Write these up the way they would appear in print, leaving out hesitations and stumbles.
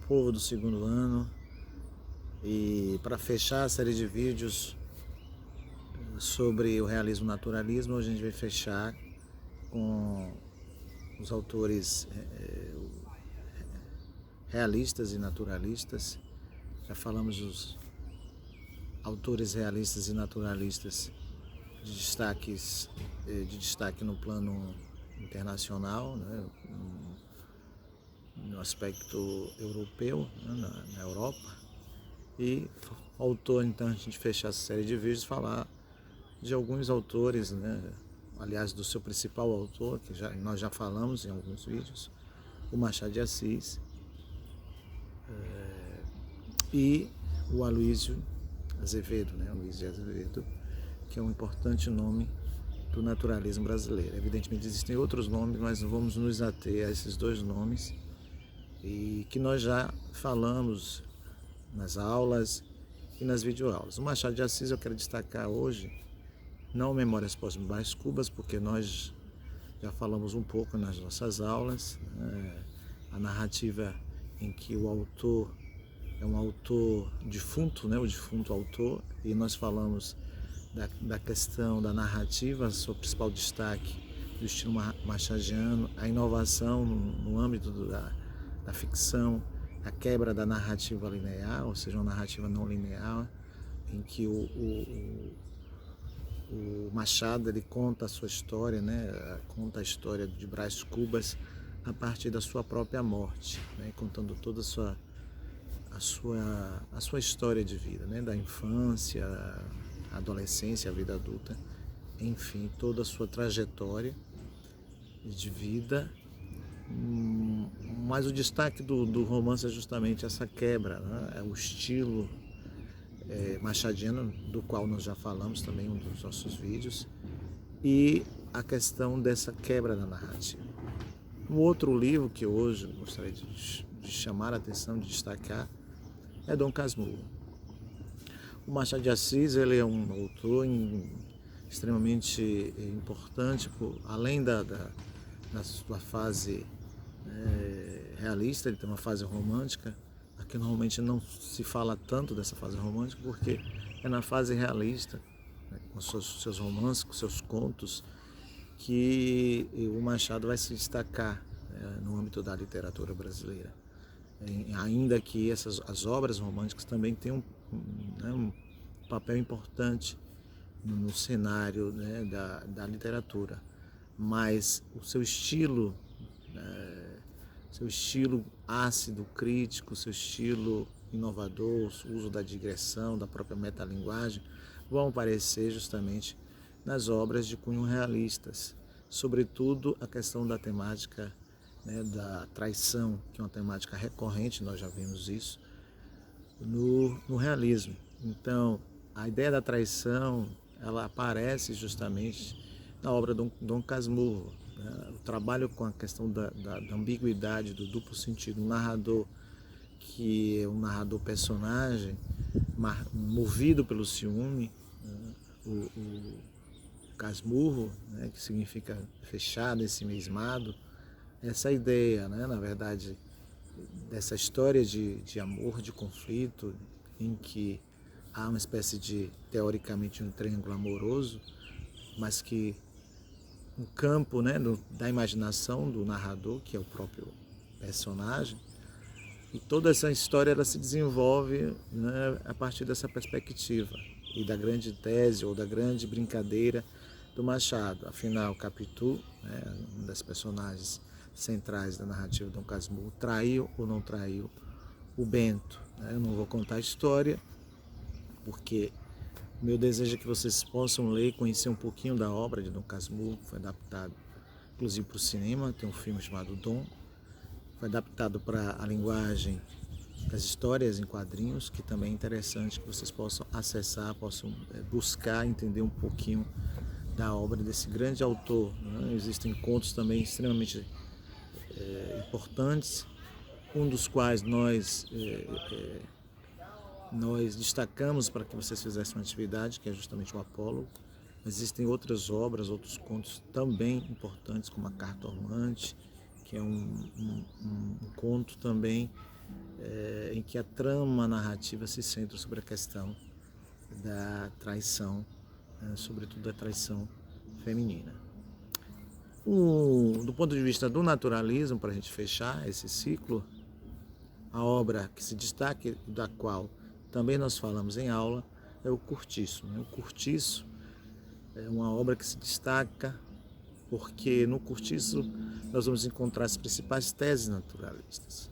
povo do segundo ano. E para fechar a série de vídeos sobre o realismo e naturalismo, a gente vai fechar com os autores realistas e naturalistas. Já falamos dos autores realistas e naturalistas de destaque no plano internacional, né, no aspecto europeu, né, na Europa. E faltou então a gente fechar essa série de vídeos falar de alguns autores, né, aliás do seu principal autor, que nós já falamos em alguns vídeos, o Machado de Assis, e o Aloysio Azevedo, né, Aloysio Azevedo, que é um importante nome do naturalismo brasileiro. Evidentemente existem outros nomes, mas vamos nos ater a esses dois nomes e que nós já falamos nas aulas e nas videoaulas. O Machado de Assis eu quero destacar hoje, não Memórias Póstumas Brás Cubas, porque nós já falamos um pouco nas nossas aulas, a narrativa em que o autor é um autor defunto, né, o defunto autor, e nós falamos da questão da narrativa, seu principal destaque do estilo machadiano, a inovação no âmbito da ficção, a quebra da narrativa linear, ou seja, uma narrativa não linear, em que o Machado ele conta a sua história, né? Conta a história de Brás Cubas a partir da sua própria morte, né? Contando toda a sua história de vida, né? Da infância, a adolescência, a vida adulta, enfim, toda a sua trajetória de vida. Mas o destaque do romance é justamente essa quebra, né? É o estilo machadiano, do qual nós já falamos também em um dos nossos vídeos, e a questão dessa quebra da narrativa. Um outro livro que hoje eu gostaria de chamar a atenção, de destacar, é Dom Casmurro. O Machado de Assis ele é um autor extremamente importante, além da sua fase realista, ele tem uma fase romântica. Aqui normalmente não se fala tanto dessa fase romântica porque é na fase realista, né, com seus romances, com seus contos, que o Machado vai se destacar, né, no âmbito da literatura brasileira. Ainda que as obras românticas também tenham um papel importante no cenário, né, da literatura, mas o seu estilo ácido, crítico, seu estilo inovador, o uso da digressão, da própria metalinguagem, vão aparecer justamente nas obras de cunho realistas. Sobretudo a questão da temática, né, da traição, que é uma temática recorrente, nós já vimos isso, no realismo. Então, a ideia da traição, ela aparece justamente na obra de Dom Casmurro. O trabalho com a questão da ambiguidade, do duplo sentido, um narrador que é um narrador personagem, movido pelo ciúme, né? o Casmurro, né? Que significa fechado, ensimismado, essa ideia, né? Na verdade, dessa história de amor, de conflito, em que há uma espécie de, teoricamente, um triângulo amoroso, mas que um campo, né, da imaginação do narrador, que é o próprio personagem, e toda essa história ela se desenvolve, né, a partir dessa perspectiva e da grande tese ou da grande brincadeira do Machado. Afinal, Capitu, né, uma das personagens centrais da narrativa de Dom Casmurro, traiu ou não traiu o Bento, né? Eu não vou contar a história, porque meu desejo é que vocês possam ler e conhecer um pouquinho da obra de Dom Casmurro, que foi adaptado inclusive para o cinema, tem um filme chamado Dom, foi adaptado para a linguagem das histórias em quadrinhos, que também é interessante que vocês possam acessar, possam buscar, entender um pouquinho da obra desse grande autor, né? Existem contos também extremamente importantes, um dos quais nós destacamos para que vocês fizessem uma atividade, que é justamente o Apólogo. Existem outras obras, outros contos também importantes, como a Cartomante, que é um conto também em que a trama narrativa se centra sobre a questão da traição, sobretudo a traição feminina. Do ponto de vista do naturalismo, para a gente fechar esse ciclo, a obra que se destaca, da qual também nós falamos em aula, é o Curtiço. O Curtiço é uma obra que se destaca porque no Curtiço nós vamos encontrar as principais teses naturalistas.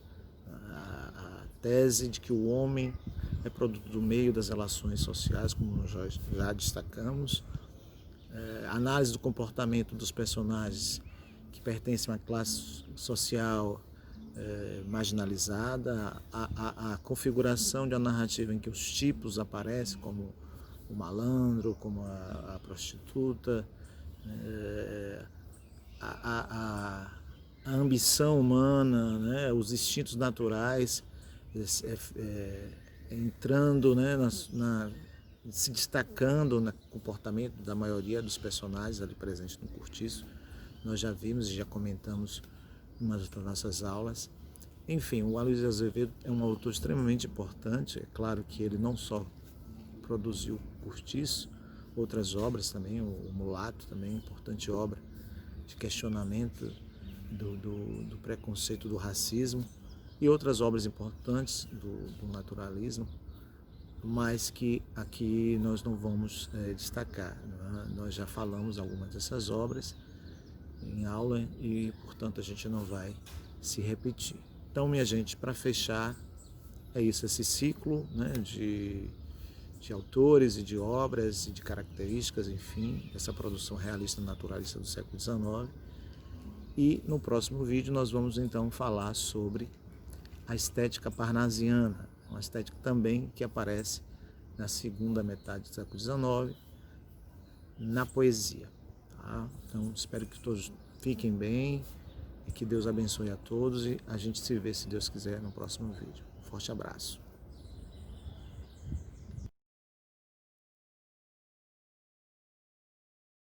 A tese de que o homem é produto do meio das relações sociais, como nós já destacamos, a análise do comportamento dos personagens que pertencem a uma classe social marginalizada, a configuração de uma narrativa em que os tipos aparecem, como o malandro, como a prostituta, a ambição humana, né, os instintos naturais entrando, né, se destacando no comportamento da maioria dos personagens ali presentes no Curtiço. Nós já vimos e já comentamos em uma das nossas aulas. Enfim, o Aloysio Azevedo é um autor extremamente importante. É claro que ele não só produziu Curtiço, outras obras também, o Mulato também, importante obra de questionamento do preconceito, do racismo, e outras obras importantes do naturalismo, mas que aqui nós não vamos destacar. Né? Nós já falamos algumas dessas obras em aula e, portanto, a gente não vai se repetir. Então, minha gente, para fechar, é isso, esse ciclo, né, de autores e de obras e de características, enfim, essa produção realista naturalista do século XIX. E no próximo vídeo nós vamos então falar sobre a estética parnasiana, uma estética também que aparece na segunda metade do século XIX na poesia. Tá? Então espero que todos fiquem bem e que Deus abençoe a todos, e a gente se vê, se Deus quiser, no próximo vídeo. Um forte abraço.